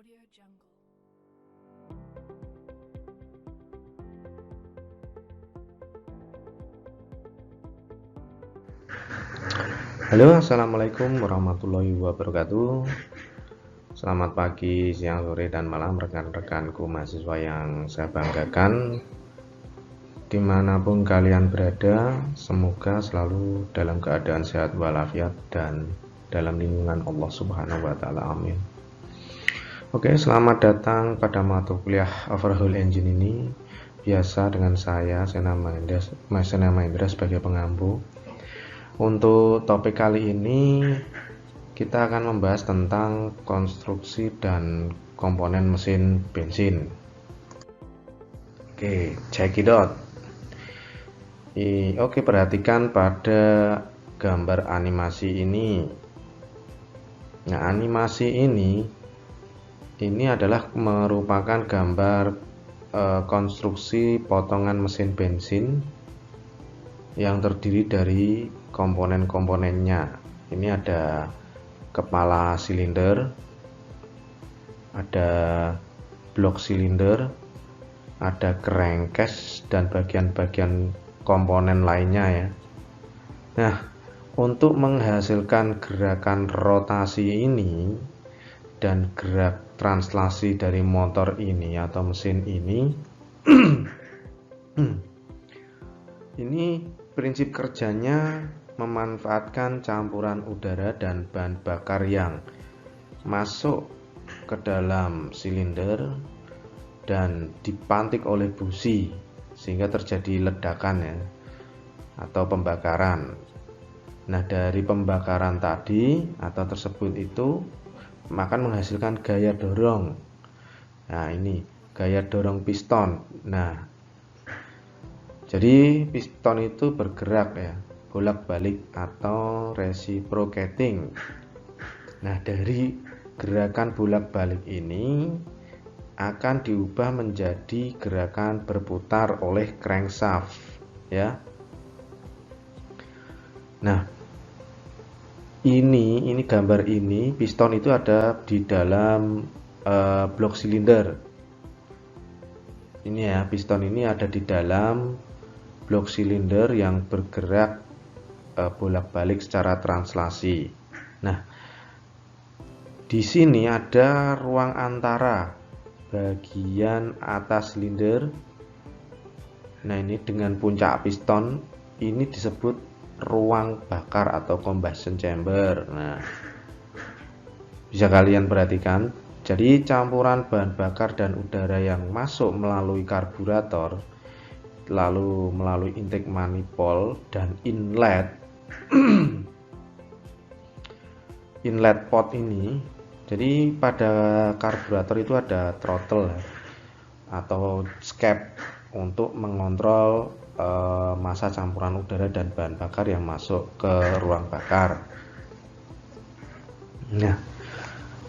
AudioJungle. Halo, assalamualaikum warahmatullahi wabarakatuh. Selamat pagi, siang, sore, dan malam rekan-rekanku mahasiswa yang saya banggakan. Dimanapun kalian berada, semoga selalu dalam keadaan sehat walafiat dan dalam lindungan Allah Subhanahu wa Ta'ala. Amin. Oke, selamat datang pada mata kuliah Overhaul Engine ini. Biasa dengan saya nama Indra sebagai pengampu. Untuk topik kali ini kita akan membahas tentang konstruksi dan komponen mesin bensin. Oke, check it out. Oke, perhatikan pada gambar animasi ini. Nah, animasi ini adalah merupakan gambar konstruksi potongan mesin bensin yang terdiri dari komponen-komponennya. Ini ada kepala silinder, ada blok silinder, ada crankcase dan bagian-bagian komponen lainnya ya. Nah, untuk menghasilkan gerakan rotasi ini dan gerak translasi dari motor ini atau mesin ini ini prinsip kerjanya memanfaatkan campuran udara dan bahan bakar yang masuk ke dalam silinder dan dipantik oleh busi sehingga terjadi ledakan ya, atau pembakaran. Nah, dari pembakaran tadi atau tersebut itu akan menghasilkan gaya dorong. Nah, ini gaya dorong piston. Nah, jadi piston itu bergerak ya, bolak-balik atau reciprocating. Nah, dari gerakan bolak-balik ini akan diubah menjadi gerakan berputar oleh crankshaft ya. Nah, ini gambar ini piston itu ada di dalam blok silinder. Ini ya, piston ini ada di dalam blok silinder yang bergerak bolak-balik secara translasi. Nah, di sini ada ruang antara bagian atas silinder. Nah, ini dengan puncak piston ini disebut ruang bakar atau combustion chamber. Nah, bisa kalian perhatikan. Jadi campuran bahan bakar dan udara yang masuk melalui karburator lalu melalui intake manifold dan inlet pot ini. Jadi pada karburator itu ada throttle atau escape untuk mengontrol massa campuran udara dan bahan bakar yang masuk ke ruang bakar. Nah,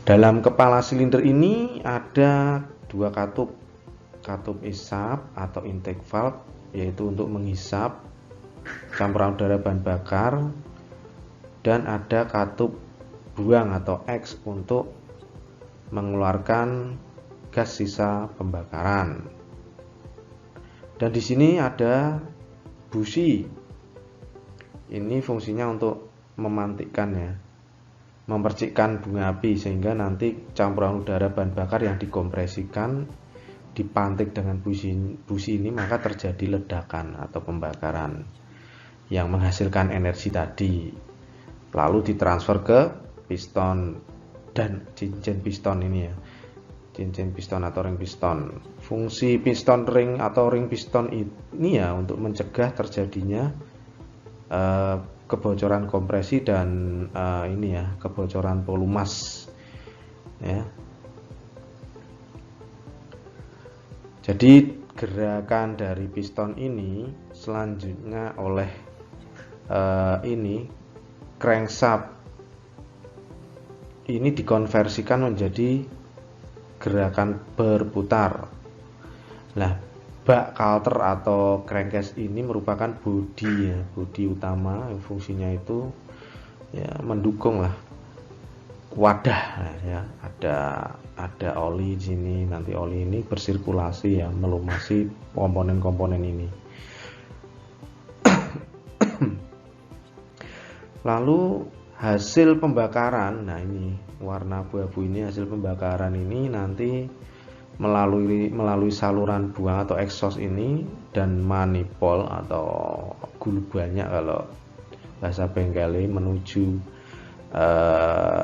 dalam kepala silinder ini ada dua katup isap atau intake valve, yaitu untuk menghisap campuran udara bahan bakar, dan ada katup buang atau X untuk mengeluarkan gas sisa pembakaran. Dan di sini ada busi. Ini fungsinya untuk memantikkan ya, memercikkan bunga api sehingga nanti campuran udara bahan bakar yang dikompresikan dipantik dengan busi ini, maka terjadi ledakan atau pembakaran yang menghasilkan energi tadi, lalu ditransfer ke piston dan cincin piston ini ya, cincin piston atau ring piston. Fungsi piston ring atau ring piston ini ya untuk mencegah terjadinya kebocoran kompresi dan ini ya, kebocoran volumas ya. Jadi gerakan dari piston ini selanjutnya oleh ini crankshaft ini dikonversikan menjadi gerakan berputar. Nah, bak coulter atau crankcase ini merupakan bodi ya, bodi utama yang fungsinya itu ya mendukung lah wadah ya, ada oli di sini. Nanti oli ini bersirkulasi ya, melumasi komponen-komponen ini. Lalu hasil pembakaran, nah ini warna abu-abu ini, hasil pembakaran ini nanti melalui saluran buang atau exhaust ini dan manifold atau gulu banyak kalau bahasa bengkelnya, menuju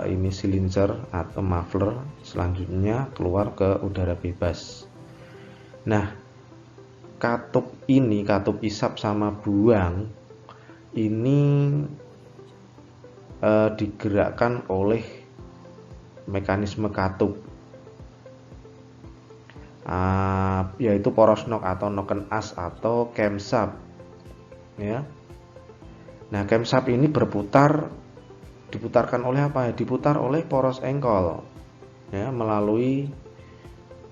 ini silincer atau muffler, selanjutnya keluar ke udara bebas. Nah, katup isap sama buang ini digerakkan oleh mekanisme katup, yaitu poros knock atau knocken as atau camshaft ya. Nah, camshaft ini diputarkan oleh apa ya? Diputar oleh poros engkol ya, melalui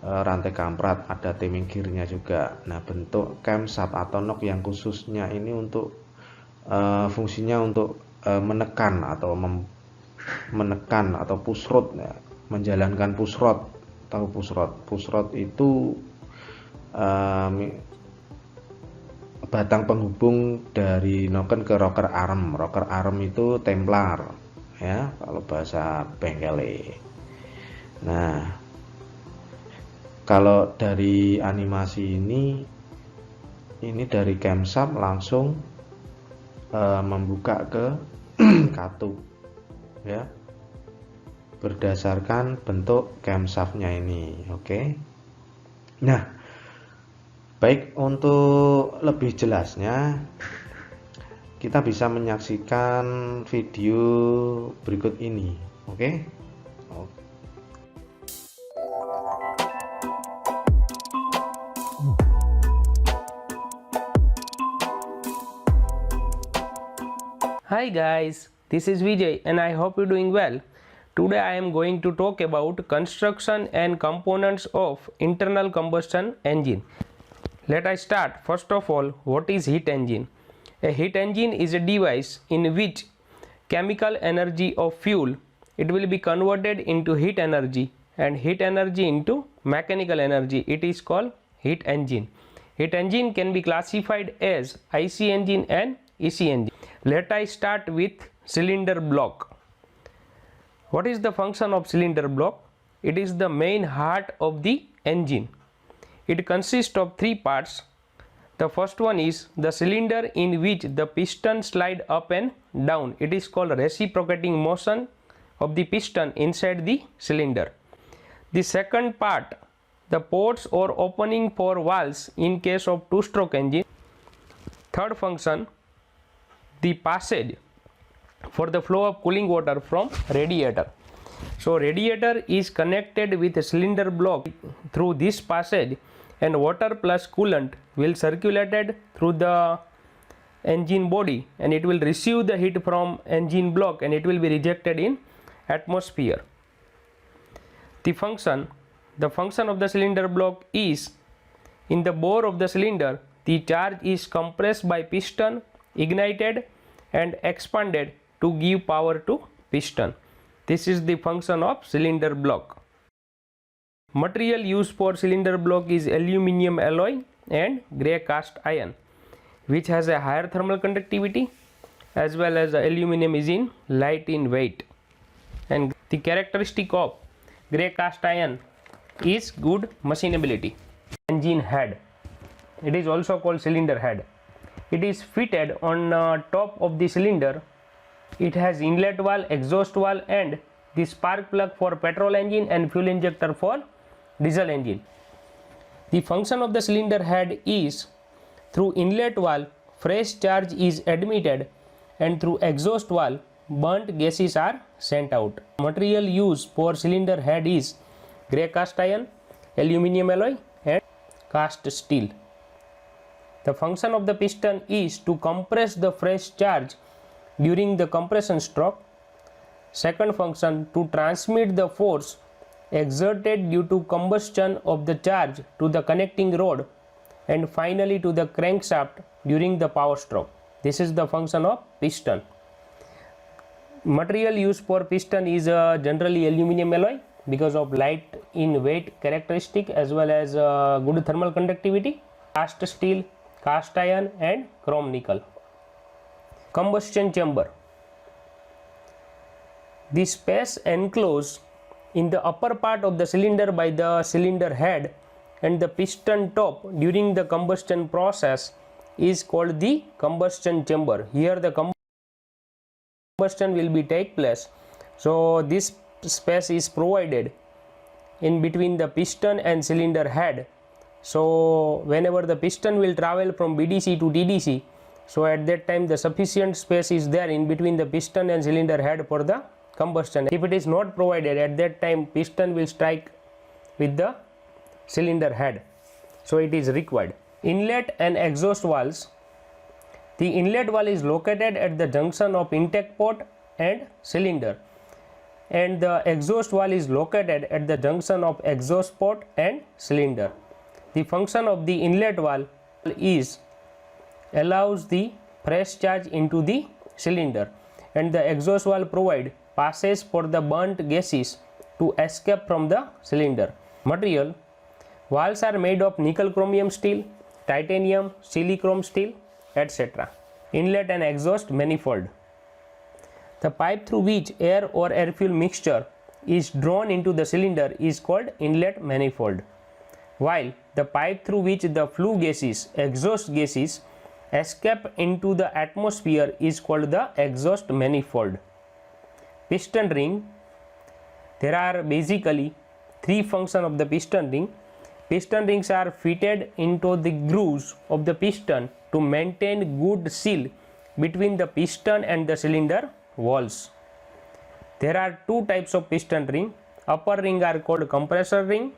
rantai kamprat, ada timing gearnya juga. Nah, bentuk camshaft atau knock yang khususnya ini untuk fungsinya untuk menekan atau push rod ya, menjalankan push rod. Tahu push rod itu batang penghubung dari noken ke rocker arm. Rocker arm itu templar ya kalau bahasa bengkele. Nah, kalau dari animasi ini dari camshaft langsung membuka ke katup ya, berdasarkan bentuk camshaftnya ini. Oke. Nah, baik, untuk lebih jelasnya kita bisa menyaksikan video berikut ini. Oke. Hi guys, this is Vijay and I hope you're doing well. Today I am going to talk about construction and components of internal combustion engine. Let us start. First of all, what is heat engine? A heat engine is a device in which chemical energy of fuel, it will be converted into heat energy, and heat energy into mechanical energy. It is called heat engine. Heat engine can be classified as IC engine and EC engine. Let us start with cylinder block. What is the function of cylinder block? It is the main heart of the engine. It consists of three parts. The first one is the cylinder in which the piston slide up and down. It is called reciprocating motion of the piston inside the cylinder. The second part, the ports or opening for valves in case of two-stroke engine. Third function, the passage for the flow of cooling water from radiator. So radiator is connected with a cylinder block through this passage, and water plus coolant will circulated through the engine body, and it will receive the heat from engine block and it will be rejected in atmosphere. The function of the cylinder block is, in the bore of the cylinder, the charge is compressed by piston, ignited and expanded to give power to piston. This is the function of cylinder block. Material used for cylinder block is aluminum alloy and grey cast iron, which has a higher thermal conductivity, as well as aluminum is light in weight. And the characteristic of grey cast iron is good machinability. Engine head, it is also called cylinder head. It is fitted on top of the cylinder. It has inlet valve, exhaust valve and the spark plug for petrol engine and fuel injector for diesel engine. The function of the cylinder head is, through inlet valve fresh charge is admitted, and through exhaust valve burnt gases are sent out. Material used for cylinder head is grey cast iron, aluminum alloy and cast steel. The function of the piston is to compress the fresh charge during the compression stroke. Second function, to transmit the force exerted due to combustion of the charge to the connecting rod, and finally to the crankshaft during the power stroke. This is the function of piston. Material used for piston is generally aluminum alloy because of light in weight characteristic as well as good thermal conductivity, cast steel, cast iron and chrome nickel. Combustion chamber. The space enclosed in the upper part of the cylinder by the cylinder head and the piston top during the combustion process is called the combustion chamber. Here the combustion will be take place, so this space is provided in between the piston and cylinder head. So whenever the piston will travel from BDC to TDC, so at that time the sufficient space is there in between the piston and cylinder head for the combustion. If it is not provided, at that time piston will strike with the cylinder head, so it is required. Inlet and exhaust valves. The inlet valve is located at the junction of intake port and cylinder, and the exhaust valve is located at the junction of exhaust port and cylinder. The function of the inlet valve is allows the fresh charge into the cylinder, and the exhaust valve provide passage for the burnt gases to escape from the cylinder. Material. Valves are made of nickel chromium steel, titanium, silichrome steel, etc. Inlet and exhaust manifold. The pipe through which air or air fuel mixture is drawn into the cylinder is called inlet manifold, while the pipe through which the flue gases, exhaust gases, escape into the atmosphere is called the exhaust manifold. Piston ring. There are basically three functions of the piston ring. Piston rings are fitted into the grooves of the piston to maintain good seal between the piston and the cylinder walls. There are two types of piston ring. Upper ring are called compressor ring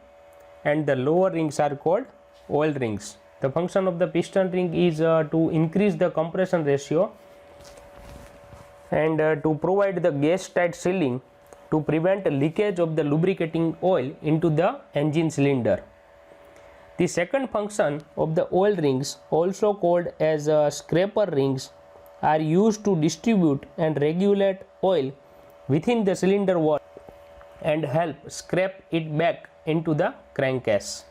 and the lower rings are called oil rings. The function of the piston ring is to increase the compression ratio and to provide the gas tight sealing to prevent leakage of the lubricating oil into the engine cylinder. The second function of the oil rings, also called as scraper rings, are used to distribute and regulate oil within the cylinder wall and help scrape it back into the crankcase.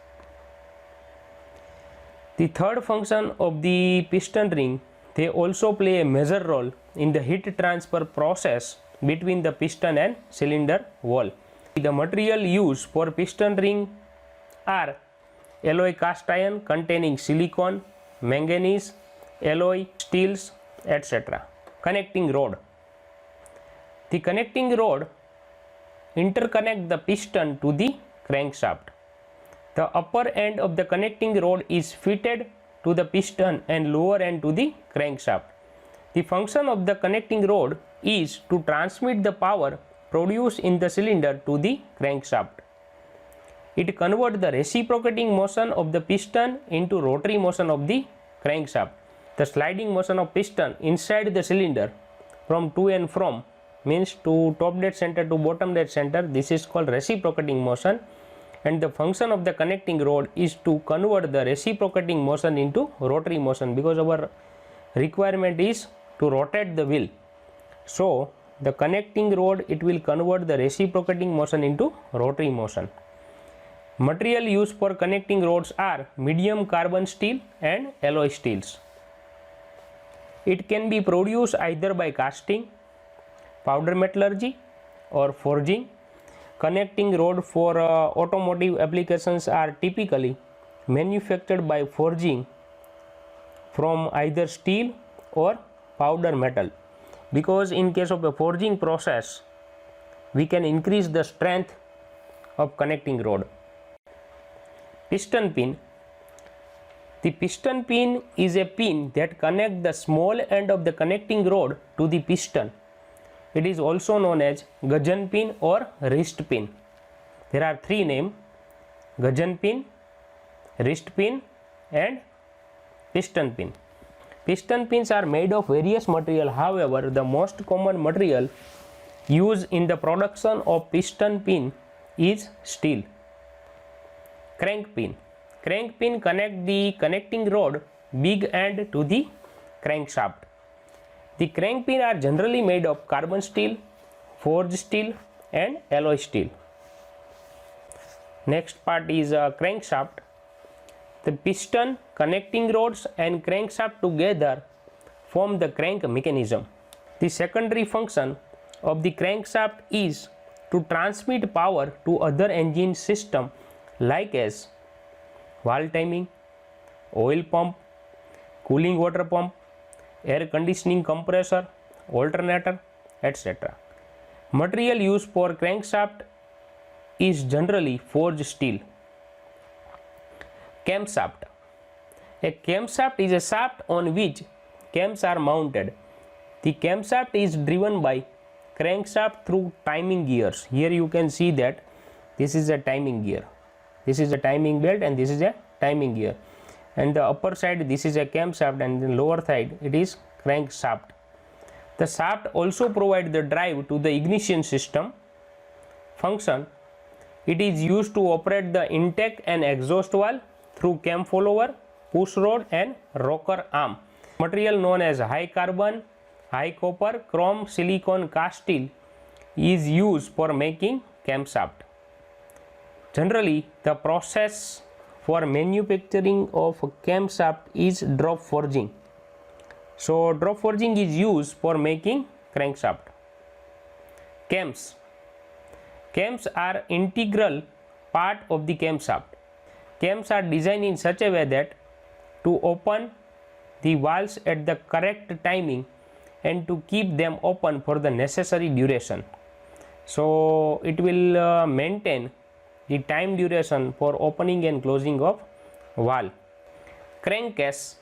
The third function of the piston ring, they also play a major role in the heat transfer process between the piston and cylinder wall. The material used for piston ring are alloy cast iron containing silicon, manganese, alloy steels, etc. Connecting rod. The connecting rod interconnect the piston to the crankshaft. The upper end of the connecting rod is fitted to the piston and lower end to the crankshaft. The function of the connecting rod is to transmit the power produced in the cylinder to the crankshaft. It converts the reciprocating motion of the piston into rotary motion of the crankshaft. The sliding motion of piston inside the cylinder from to and from, means to top dead center to bottom dead center, this is called reciprocating motion, and the function of the connecting rod is to convert the reciprocating motion into rotary motion, because our requirement is to rotate the wheel. So the connecting rod, it will convert the reciprocating motion into rotary motion. Material used for connecting rods are medium carbon steel and alloy steels. It can be produced either by casting, powder metallurgy or forging. Connecting rod for automotive applications are typically manufactured by forging from either steel or powder metal, because in case of a forging process we can increase the strength of connecting rod. Piston pin. The piston pin is a pin that connects the small end of the connecting rod to the piston. It is also known as gudgeon pin or wrist pin. There are three names: gudgeon pin, wrist pin and piston pin. Piston pins are made of various material. However, the most common material used in the production of piston pin is steel. Crank pin. Crank pin connect the connecting rod big end to the crankshaft. The crank pin are generally made of carbon steel, forged steel and alloy steel. Next part is a crankshaft. The piston, connecting rods and crankshaft together form the crank mechanism. The secondary function of the crankshaft is to transmit power to other engine system like as valve timing, oil pump, cooling water pump, air conditioning compressor, alternator, etc. Material used for crankshaft is generally forged steel. Camshaft. A camshaft is a shaft on which cams are mounted. The camshaft is driven by crankshaft through timing gears. Here you can see that this is a timing gear. This is a timing belt and this is a timing gear. And the upper side this is a camshaft and the lower side it is crankshaft. The shaft also provides the drive to the ignition system function. It is used to operate the intake and exhaust valve through cam follower, push rod and rocker arm. Material known as high carbon, high copper, chrome, silicon, cast steel is used for making camshaft. Generally, the process for manufacturing of camshaft is drop forging. So, drop forging is used for making crankshaft. Cams. Cams are integral part of the camshaft. Cams are designed in such a way that to open the valves at the correct timing and to keep them open for the necessary duration. So, it will maintain the time duration for opening and closing of valve. Crankcase.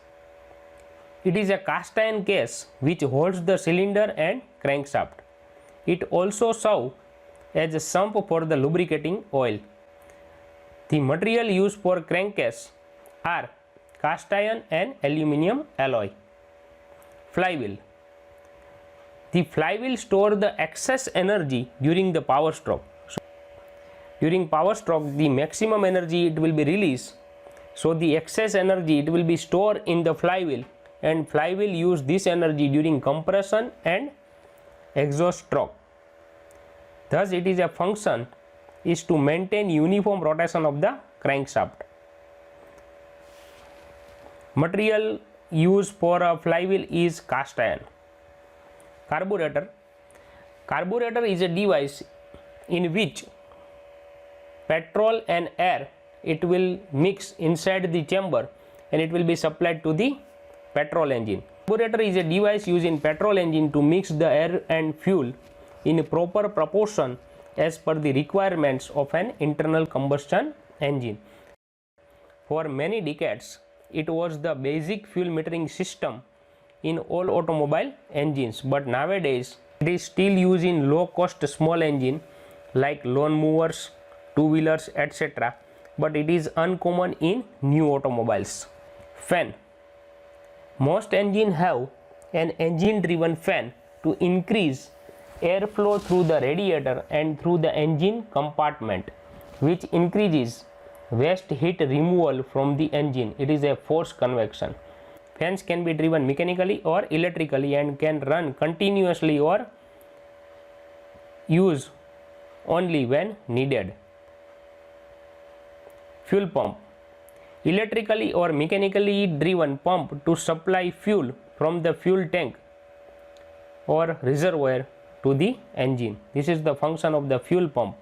It is a cast iron case which holds the cylinder and crankshaft. It also serves as a sump for the lubricating oil. The material used for crankcase are cast iron and aluminium alloy. Flywheel. The flywheel stores the excess energy during the power stroke. So, during power stroke, the maximum energy it will be released. So, the excess energy it will be stored in the flywheel and flywheel use this energy during compression and exhaust stroke. Thus, it is a function is to maintain uniform rotation of the crankshaft. Material used for a flywheel is cast iron. Carburetor. Carburetor is a device in which petrol and air it will mix inside the chamber and it will be supplied to the petrol engine. Carburetor is a device used in petrol engine to mix the air and fuel in proper proportion as per the requirements of an internal combustion engine. For many decades, it was the basic fuel metering system in all automobile engines, but nowadays it is still used in low cost small engine like lawn mowers, two-wheelers, etc. But it is uncommon in new automobiles. Fan. Most engines have an engine driven fan to increase airflow through the radiator and through the engine compartment, which increases waste heat removal from the engine. It is a forced convection. Fans can be driven mechanically or electrically and can run continuously or use only when needed. Fuel pump. Electrically or mechanically driven pump to supply fuel from the fuel tank or reservoir to the engine. This is the function of the fuel pump,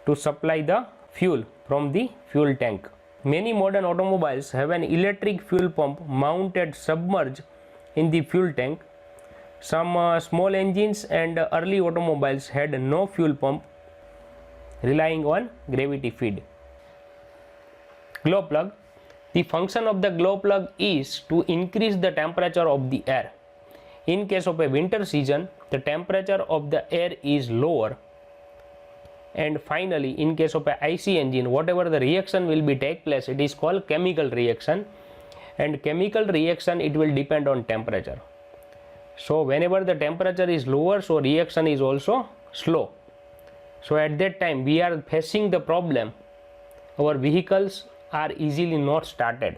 to supply the fuel from the fuel tank. Many modern automobiles have an electric fuel pump mounted submerged in the fuel tank. Some small engines and early automobiles had no fuel pump, relying on gravity feed. Glow plug. The function of the glow plug is to increase the temperature of the air. In case of a winter season, the temperature of the air is lower. And finally, in case of a IC engine, whatever the reaction will be take place, it is called chemical reaction. And chemical reaction, it will depend on temperature. So whenever the temperature is lower, so reaction is also slow. So at that time, we are facing the problem. Our vehicles are easily not started.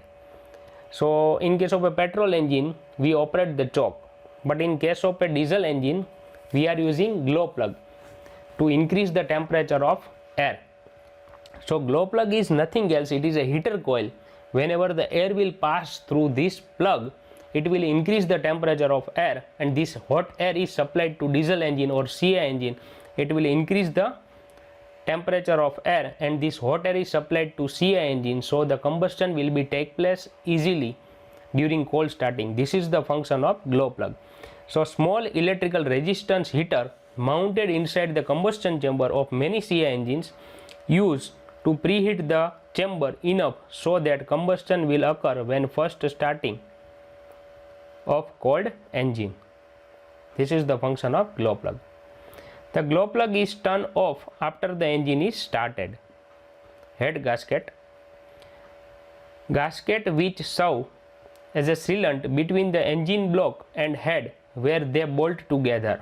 So in case of a petrol engine, we operate the choke. but in case of a diesel engine, we are using glow plug to increase the temperature of air. So glow plug is nothing else, it is a heater coil. Whenever the air will pass through this plug, it will increase the temperature of air, and this hot air is supplied to diesel engine or CI engine. It will increase the temperature of air, and this hot air is supplied to CI engine, so the combustion will be take place easily during cold starting. This is the function of glow plug. So small electrical resistance heater mounted inside the combustion chamber of many CI engines used to preheat the chamber enough so that combustion will occur when first starting of cold engine. This is the function of glow plug. The glow plug is turned off after the engine is started. Head gasket. Gasket which serve as a sealant between the engine block and head where they bolt together.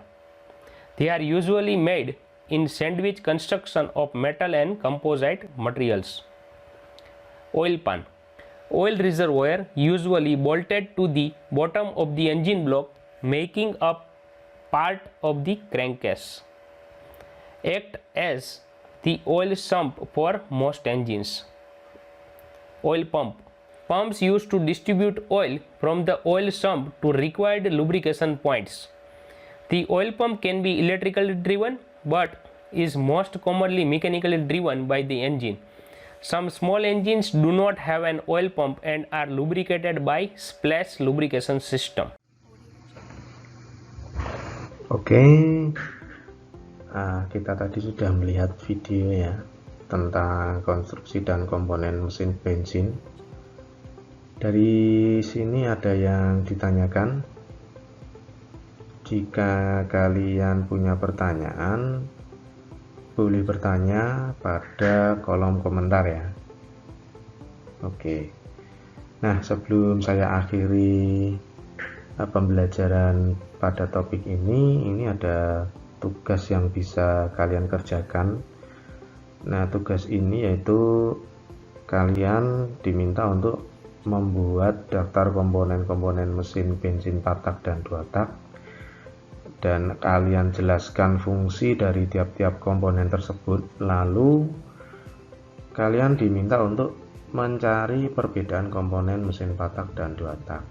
They are usually made in sandwich construction of metal and composite materials. Oil pan. Oil reservoir usually bolted to the bottom of the engine block, making up part of the crankcase. Act as the oil sump for most engines. Oil pump. Pumps used to distribute oil from the oil sump to required lubrication points. The oil pump can be electrically driven but is most commonly mechanically driven by the engine. Some small engines do not have an oil pump and are lubricated by splash lubrication system. Oke, kita tadi sudah melihat video ya tentang konstruksi dan komponen mesin bensin. Dari sini ada yang ditanyakan. Jika kalian punya pertanyaan, boleh bertanya pada kolom komentar ya. Oke. Nah, sebelum saya akhiri pembelajaran pada topik ini ada tugas yang bisa kalian kerjakan. Nah, tugas ini yaitu kalian diminta untuk membuat daftar komponen-komponen mesin bensin 4 tak dan 2 tak, dan kalian jelaskan fungsi dari tiap-tiap komponen tersebut. Lalu kalian diminta untuk mencari perbedaan komponen mesin 4 tak dan 2 tak.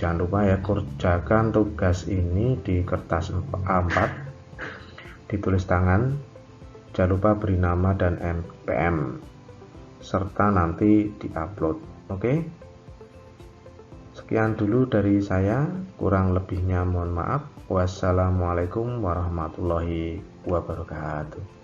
Jangan lupa ya, kerjakan tugas ini di kertas A4, ditulis tangan, jangan lupa beri nama dan NPM, serta nanti diupload. Oke, sekian dulu dari saya, kurang lebihnya mohon maaf. Wassalamualaikum warahmatullahi wabarakatuh.